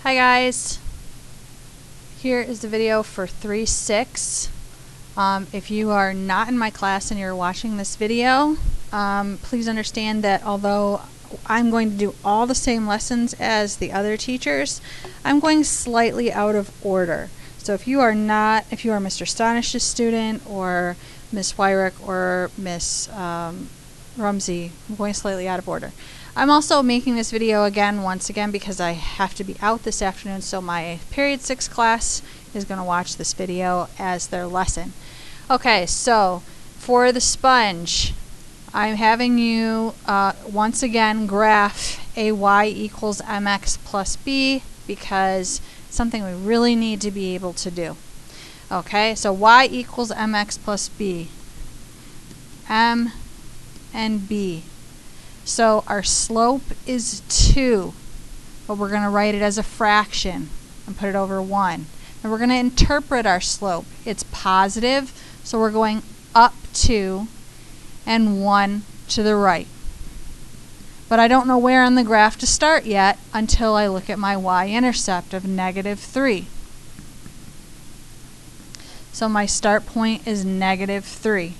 Hi guys, here is the video for 3-6. If you are not in my class and you're watching this video, please understand that although I'm going to do all the same lessons as the other teachers, I'm going slightly out of order. So if you are Mr. Stonish's student or Miss Wyrick or Miss Rumsey, I'm going slightly out of order. I'm also making this video once again because I have to be out this afternoon, so my period 6 class is going to watch this video as their lesson. Okay, so for the sponge, I'm having you once again graph a y equals mx plus b because it's something we really need to be able to do. Okay, so y equals mx plus b, m and b. So our slope is 2, but we're going to write it as a fraction and put it over 1. And we're going to interpret our slope. It's positive, so we're going up 2 and 1 to the right. But I don't know where on the graph to start yet until I look at my y-intercept of -3. So my start point is -3.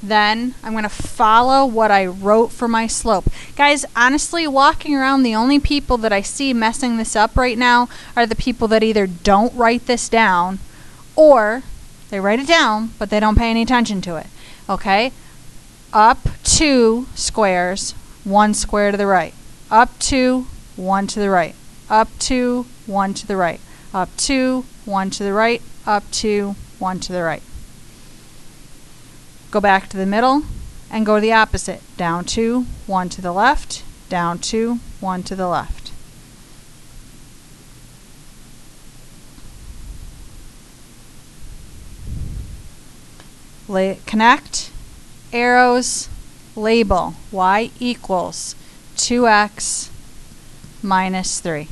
Then I'm going to follow what I wrote for my slope. Guys, honestly, walking around, the only people that I see messing this up right now are the people that either don't write this down or they write it down, but they don't pay any attention to it. Okay? Up 2 squares, 1 square to the right. Up 2, 1 to the right. Up 2, 1 to the right. Up 2, 1 to the right. Up 2, 1 to the right. Go back to the middle and go to the opposite. Down 2, 1 to the left, down 2, 1 to the left. Connect, arrows, label, y equals 2x minus 3.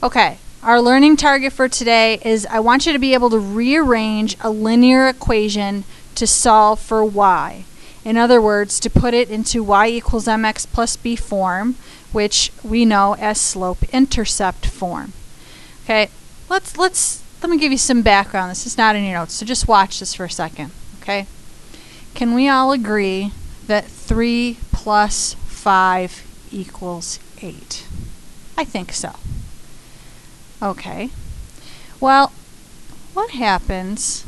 Okay. Our learning target for today is I want you to be able to rearrange a linear equation to solve for y. In other words, to put it into y equals mx plus b form, which we know as slope-intercept form. Okay, let me give you some background. This is not in your notes, so just watch this for a second. Okay, can we all agree that 3 plus 5 equals 8? I think so. Okay, well, what happens?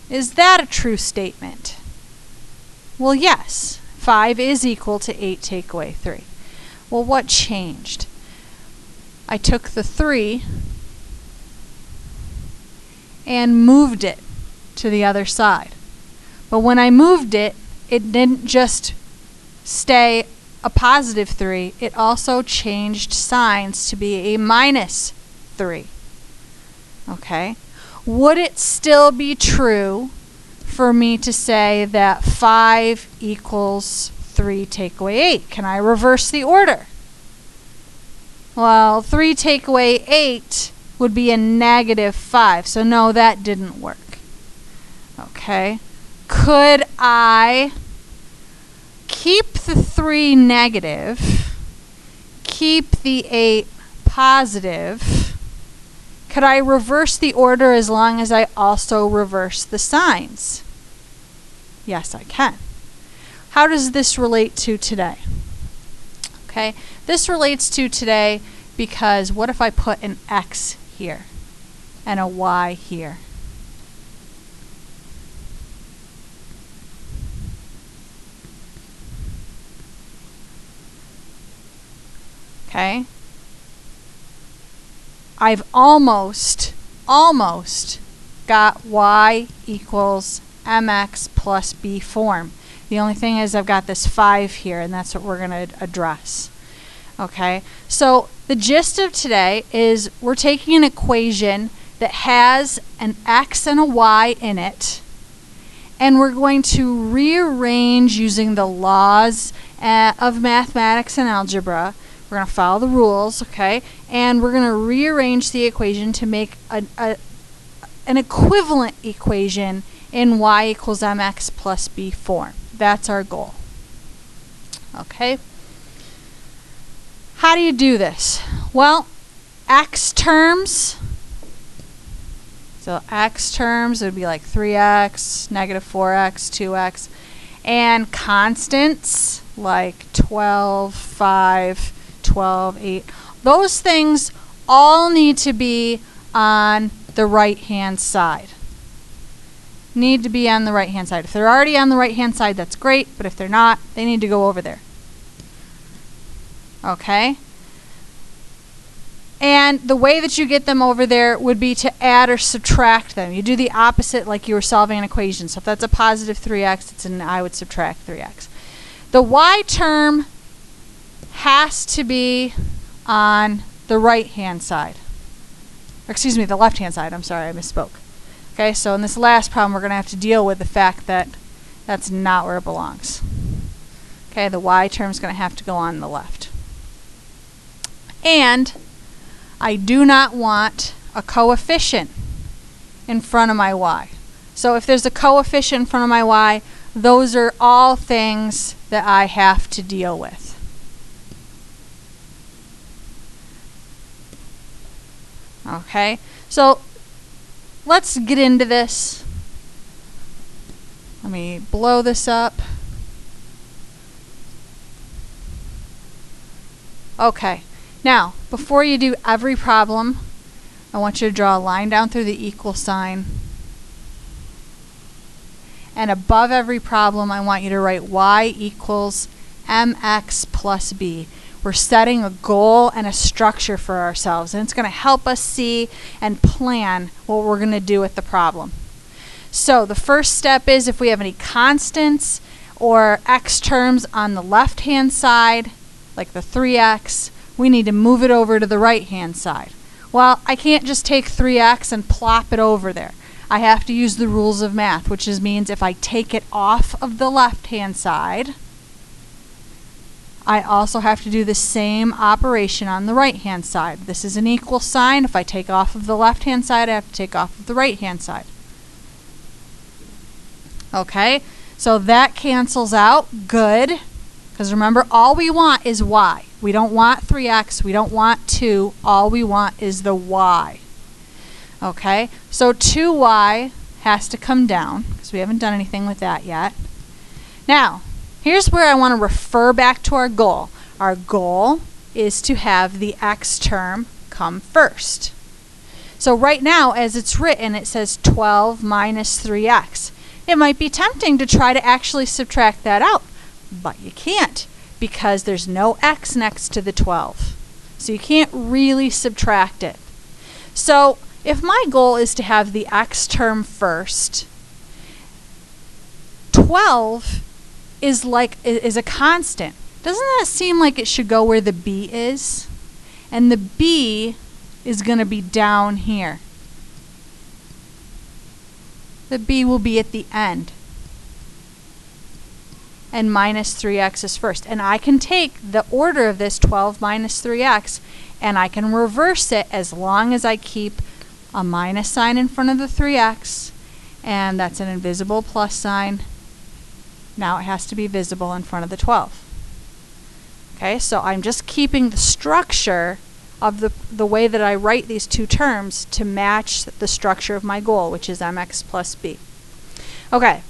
Is that a true statement? Well, yes. 5 is equal to 8 take away 3. Well, what changed? I took the 3 and moved it to the other side. But when I moved it, it didn't just stay a positive 3. It also changed signs to be a minus 3. Okay? Would it still be true for me to say that 5 equals 3 take away 8? Can I reverse the order? Well, 3 take away 8 would be a -5, so no, that didn't work. Okay. Could I keep the 3 negative, keep the 8 positive? Could I reverse the order as long as I also reverse the signs? Yes, I can. How does this relate to today? Okay, this relates to today because what if I put an x here and a y here? Okay. I've almost got y equals mx plus b form. The only thing is I've got this 5 here, and that's what we're going to address. Okay, so the gist of today is we're taking an equation that has an x and a y in it, and we're going to rearrange using the laws of mathematics and algebra. We're going to follow the rules, okay? And we're going to rearrange the equation to make an equivalent equation in y equals mx plus b form. That's our goal. Okay? How do you do this? Well, x terms, so x terms, it would be like 3x, negative 4x, 2x, and constants like 12, 5, 12, 8. Those things all need to be on the right-hand side. Need to be on the right-hand side. If they're already on the right-hand side, that's great, but if they're not, they need to go over there. Okay? And the way that you get them over there would be to add or subtract them. You do the opposite like you were solving an equation. So if that's a positive 3x, I would subtract 3x. The y term has to be on the right-hand side. Or excuse me, the left-hand side. I'm sorry, I misspoke. Okay, so in this last problem, we're going to have to deal with the fact that that's not where it belongs. Okay, the y term is going to have to go on the left. And I do not want a coefficient in front of my y. So if there's a coefficient in front of my y, those are all things that I have to deal with. Okay, so let's get into this. Let me blow this up. Okay. Now, before you do every problem, I want you to draw a line down through the equal sign. And above every problem, I want you to write y equals mx plus b. We're setting a goal and a structure for ourselves, and it's going to help us see and plan what we're going to do with the problem. So the first step is if we have any constants or x terms on the left-hand side, like the 3x, we need to move it over to the right-hand side. Well, I can't just take 3x and plop it over there. I have to use the rules of math, which means if I take it off of the left-hand side, I also have to do the same operation on the right-hand side. This is an equal sign. If I take off of the left-hand side, I have to take off of the right-hand side. Okay, so that cancels out. Good. Because remember, all we want is y. We don't want 3x. We don't want 2. All we want is the y. Okay, so 2y has to come down because we haven't done anything with that yet. Now, here's where I want to refer back to our goal. Our goal is to have the x term come first. So right now, as it's written, it says 12 minus 3x. It might be tempting to try to actually subtract that out, but you can't because there's no x next to the 12. So you can't really subtract it. So if my goal is to have the x term first, 12 is a constant. Doesn't that seem like it should go where the b is? And the b is going to be down here. The b will be at the end. And minus 3x is first. And I can take the order of this 12 minus 3x and I can reverse it as long as I keep a minus sign in front of the 3x, and that's an invisible plus sign. Now it has to be visible in front of the 12. Okay, so I'm just keeping the structure of the way that I write these two terms to match the structure of my goal, which is mx plus b. Okay.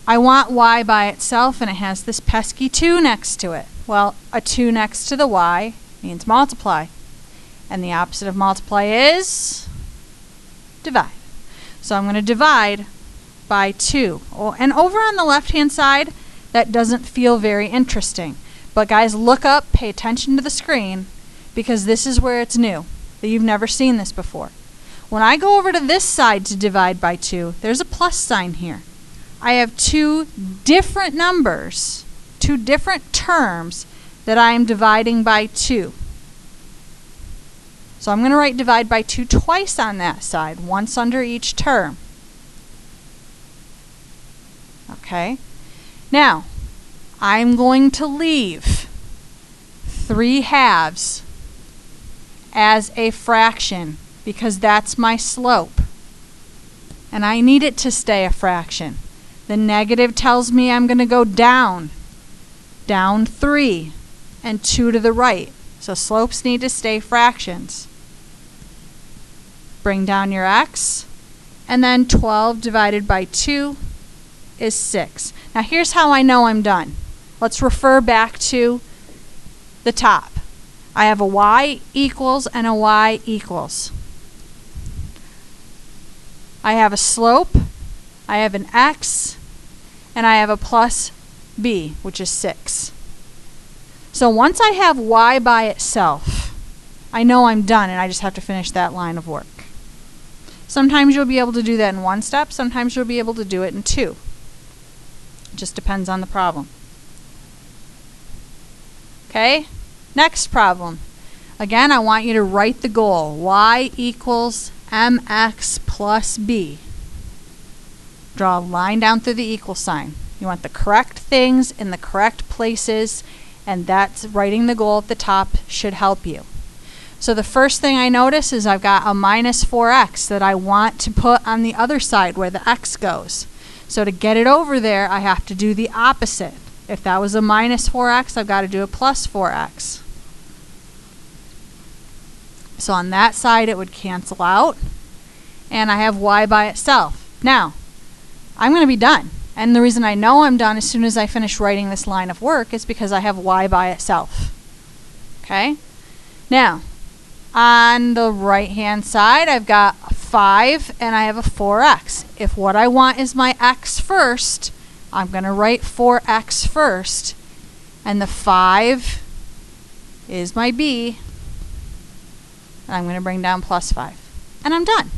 I want y by itself, and it has this pesky 2 next to it. Well, a 2 next to the y means multiply. And the opposite of multiply is divide. So I'm going to divide by 2. Oh, and over on the left-hand side, that doesn't feel very interesting. But guys, look up, pay attention to the screen, because this is where it's new, that you've never seen this before. When I go over to this side to divide by 2, there's a plus sign here. I have two different numbers, two different terms that I am dividing by 2. So I'm going to write divide by 2 twice on that side, once under each term. Okay. Now, I'm going to leave 3 halves as a fraction because that's my slope. And I need it to stay a fraction. The negative tells me I'm going to go down. Down 3. and 2 to the right. So slopes need to stay fractions. Bring down your x, and then 12 divided by 2 is 6. Now here's how I know I'm done. Let's refer back to the top. I have a y equals and a y equals. I have a slope, I have an x, and I have a plus b, which is 6. So once I have y by itself, I know I'm done and I just have to finish that line of work. Sometimes you'll be able to do that in one step, sometimes you'll be able to do it in 2. It just depends on the problem. Okay, next problem. Again, I want you to write the goal. Y equals mx plus b. Draw a line down through the equal sign. You want the correct things in the correct places, and that's writing the goal at the top should help you. So the first thing I notice is I've got a minus 4x that I want to put on the other side where the x goes. So to get it over there, I have to do the opposite. If that was a minus 4x, I've got to do a plus 4x. So on that side, it would cancel out, and I have y by itself. Now, I'm going to be done. And the reason I know I'm done as soon as I finish writing this line of work is because I have y by itself. Okay? Now, on the right-hand side, I've got a 5 and I have a 4x. If what I want is my x first, I'm going to write 4x first, and the 5 is my b, and I'm going to bring down plus 5. And I'm done.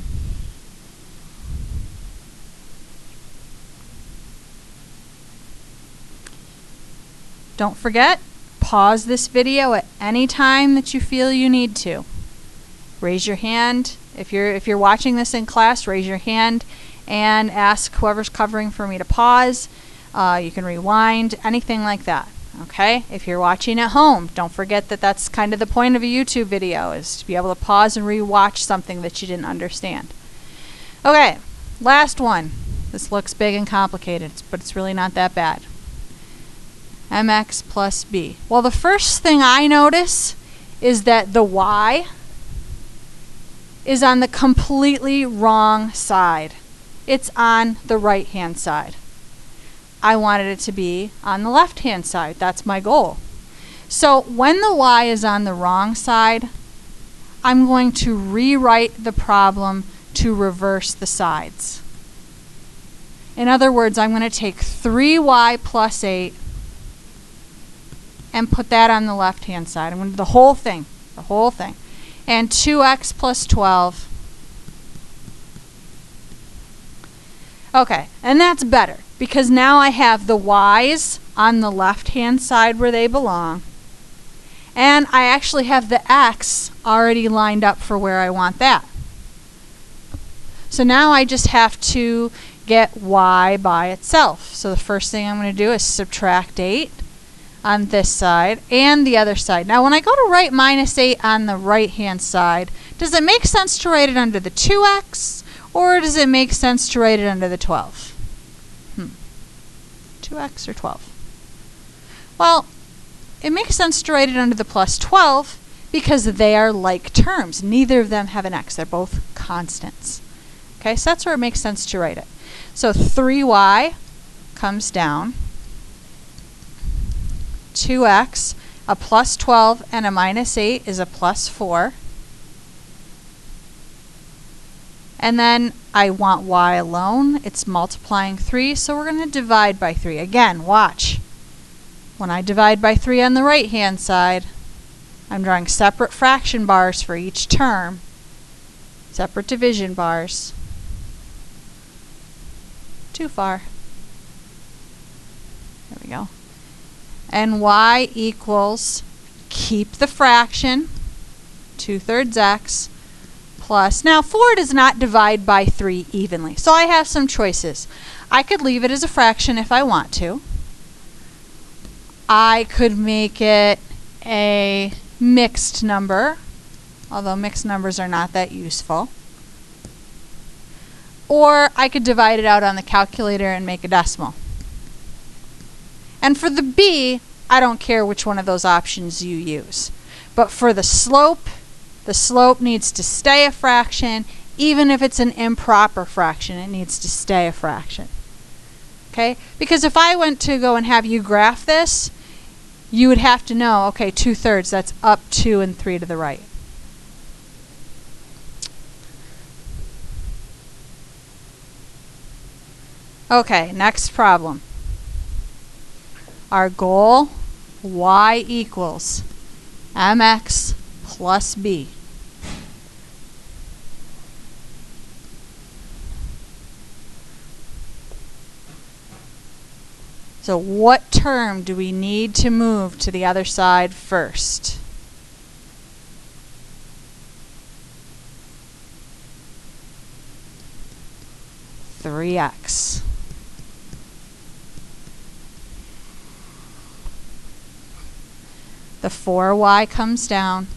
Don't forget, pause this video at any time that you feel you need to. Raise your hand. If you're watching this in class, raise your hand and ask whoever's covering for me to pause. You can rewind, anything like that. Okay? If you're watching at home, don't forget that that's kind of the point of a YouTube video, is to be able to pause and rewatch something that you didn't understand. Okay, last one. This looks big and complicated, but it's really not that bad. mx plus b. Well, the first thing I notice is that the y is on the completely wrong side. It's on the right-hand side. I wanted it to be on the left-hand side. That's my goal. So when the y is on the wrong side, I'm going to rewrite the problem to reverse the sides. In other words, I'm going to take 3y plus 8 and put that on the left-hand side. I'm going to do the whole thing. And 2x plus 12. Okay, and that's better because now I have the y's on the left-hand side where they belong, and I actually have the x already lined up for where I want that. So now I just have to get y by itself. So the first thing I'm going to do is subtract 8 on this side and the other side. Now when I go to write minus 8 on the right-hand side, does it make sense to write it under the 2x, or does it make sense to write it under the 12? 2x or 12? Well, it makes sense to write it under the plus 12 because they are like terms. Neither of them have an x. They're both constants. Okay, so that's where it makes sense to write it. So 3y comes down. 2x, a plus 12 and a minus 8 is a plus 4. And then I want y alone. It's multiplying 3, so we're going to divide by 3. Again, watch. When I divide by 3 on the right-hand side, I'm drawing separate fraction bars for each term. Separate division bars. Too far. There we go. And y equals, keep the fraction, 2/3 x, plus, now 4 does not divide by 3 evenly, so I have some choices. I could leave it as a fraction if I want to. I could make it a mixed number, although mixed numbers are not that useful. Or I could divide it out on the calculator and make a decimal. And for the b, I don't care which one of those options you use. But for the slope needs to stay a fraction. Even if it's an improper fraction, it needs to stay a fraction. Okay? Because if I went to go and have you graph this, you would have to know, okay, 2/3, that's up 2 and 3 to the right. Okay, next problem. Our goal, y equals mx plus b. So what term do we need to move to the other side first? (3x). The 4y comes down.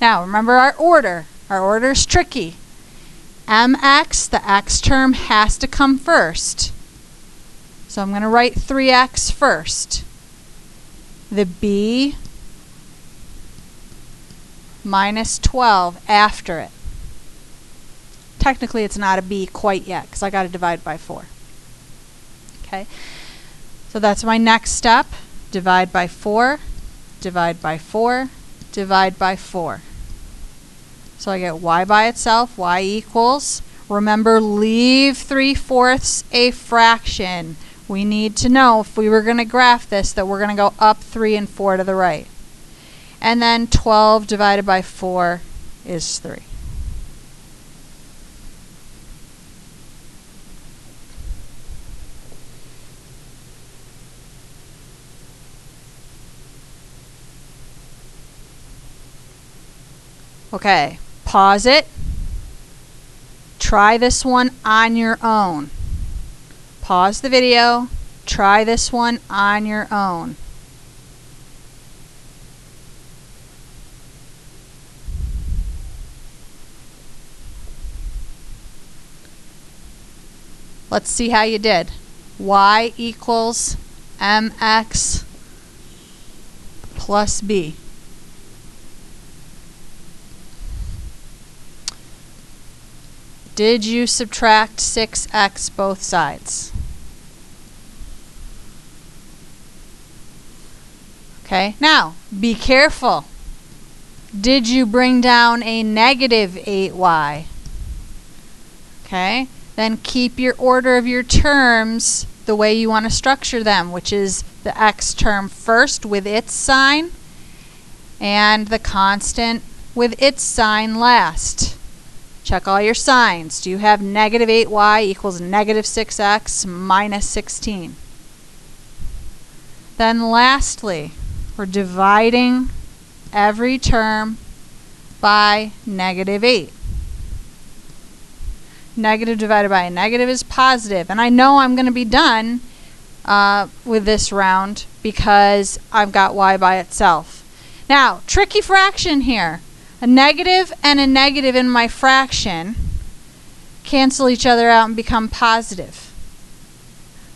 Now remember our order. Our order is tricky. mx, the x term, has to come first. So I'm going to write 3x first. The b minus 12 after it. Technically it's not a b quite yet because I got to divide by 4. Okay, so that's my next step. Divide by 4, divide by 4, divide by 4. So I get y by itself, y equals, remember, leave 3/4 a fraction. We need to know if we were going to graph this that we're going to go up 3 and 4 to the right. And then 12 divided by 4 is 3. Okay, pause it. Try this one on your own. Pause the video. Try this one on your own. Let's see how you did. Y equals mx plus b. Did you subtract 6x both sides? Okay, now be careful. Did you bring down a negative 8y? Okay, then keep your order of your terms the way you want to structure them, which is the x term first with its sign and the constant with its sign last. Check all your signs. Do you have negative 8y equals negative 6x minus 16? Then lastly, we're dividing every term by negative 8. Negative divided by a negative is positive. And I know I'm going to be done with this round because I've got y by itself. Now, tricky fraction here. A negative and a negative in my fraction cancel each other out and become positive.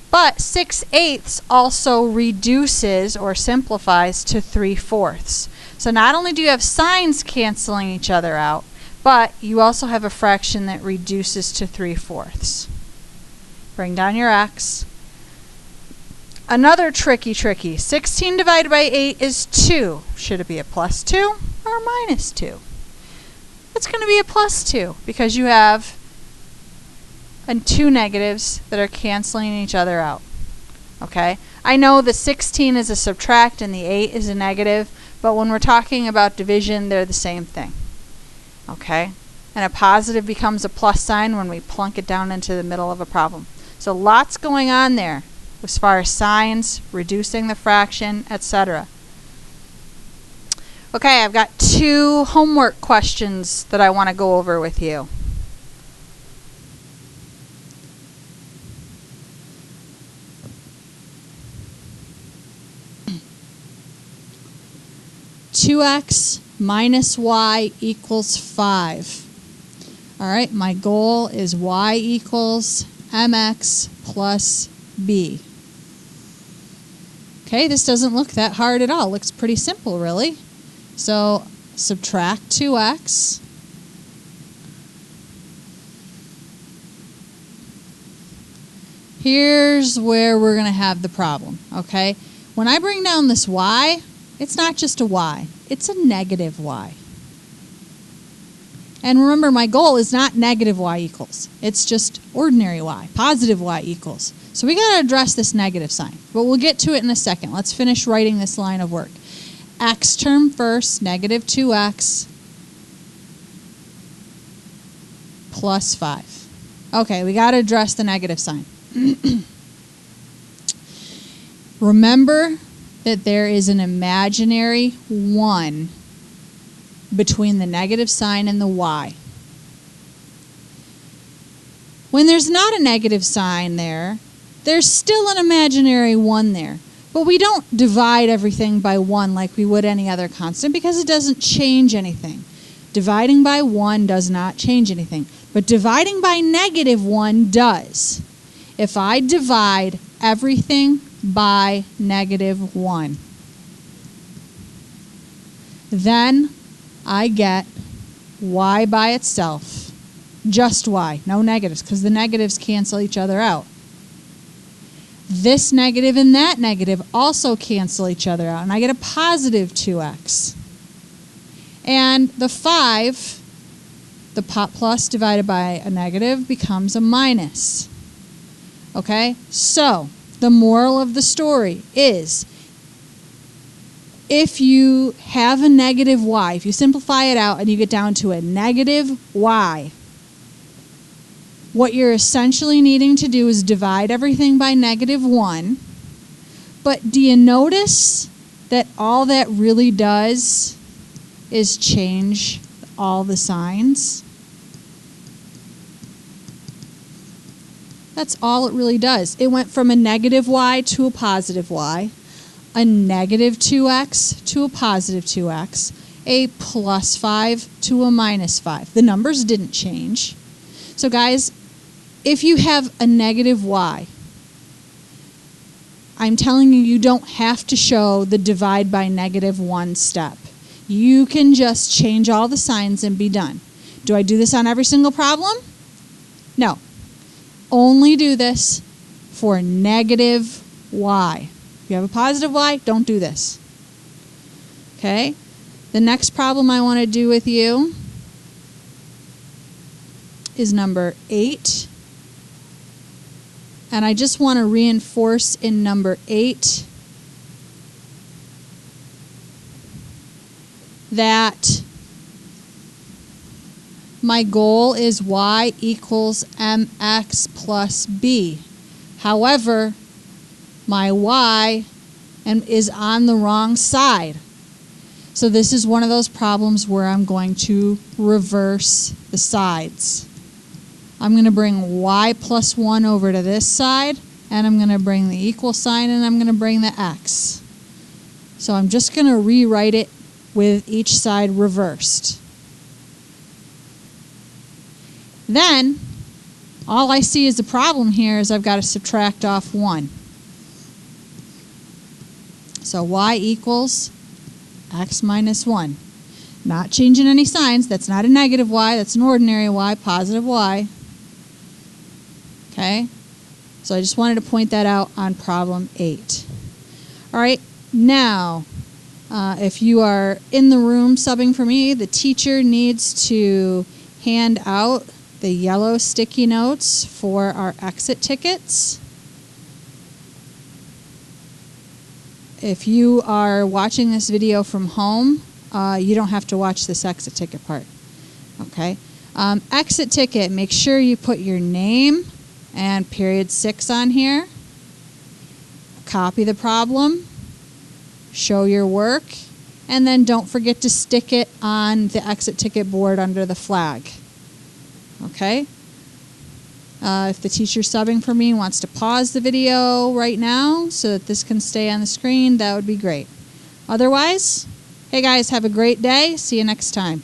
But 6/8 also reduces or simplifies to 3/4. So not only do you have signs canceling each other out, but you also have a fraction that reduces to 3/4. Bring down your x. Another tricky. 16 divided by 8 is 2. Should it be a plus 2 or a minus 2? It's going to be a plus 2 because you have two negatives that are canceling each other out. Okay? I know the 16 is a subtract and the 8 is a negative, but when we're talking about division, they're the same thing. Okay? And a positive becomes a plus sign when we plunk it down into the middle of a problem. So lots going on there as far as signs, reducing the fraction, etc. Okay, I've got 2 homework questions that I want to go over with you. (2x minus y equals 5). All right, my goal is y equals mx plus b. Okay, this doesn't look that hard at all. It looks pretty simple, really. So subtract 2x. Here's where we're going to have the problem, okay? When I bring down this y, it's not just a y. It's a negative y. And remember, my goal is not negative y equals. It's just ordinary y, positive y equals. So we got to address this negative sign. But we'll get to it in a second. Let's finish writing this line of work. X term first, negative 2x plus 5. Okay, we got to address the negative sign. Remember that there is an imaginary 1 between the negative sign and the y. When there's not a negative sign there, there's still an imaginary 1 there. But we don't divide everything by 1 like we would any other constant because it doesn't change anything. Dividing by 1 does not change anything. But dividing by negative 1 does. If I divide everything by negative 1, then I get y by itself. Just y, no negatives, because the negatives cancel each other out. This negative and that negative also cancel each other out, and I get a positive 2x. And the 5, the plus divided by a negative, becomes a minus. Okay, so the moral of the story is if you have a negative y, if you simplify it out and you get down to a negative y, what you're essentially needing to do is divide everything by negative 1. But do you notice that all that really does is change all the signs? That's all it really does. It went from a negative y to a positive y, a negative 2x to a positive 2x, a plus 5 to a minus 5. The numbers didn't change. So guys, if you have a negative y, I'm telling you, you don't have to show the divide by negative 1 step. You can just change all the signs and be done. Do I do this on every single problem? No. Only do this for negative y. If you have a positive y, don't do this. Okay? The next problem I want to do with you is number 8. And I just want to reinforce in number 8 that my goal is y equals mx plus b. However, my y is on the wrong side. So this is one of those problems where I'm going to reverse the sides. I'm going to bring y plus 1 over to this side, and I'm going to bring the equal sign, and I'm going to bring the x. So I'm just going to rewrite it with each side reversed. Then, all I see as a problem here is I've got to subtract off 1. So y equals x minus 1. Not changing any signs. That's not a negative y. That's an ordinary y, positive y. Okay? So I just wanted to point that out on problem 8. All right, now, if you are in the room subbing for me, the teacher needs to hand out the yellow sticky notes for our exit tickets. If you are watching this video from home, you don't have to watch this exit ticket part. Okay? Exit ticket, make sure you put your name and period 6 on here. Copy the problem, show your work, and then don't forget to stick it on the exit ticket board under the flag. Okay? If the teacher subbing for me wants to pause the video right now so that this can stay on the screen, that would be great. Otherwise, hey guys, have a great day. See you next time.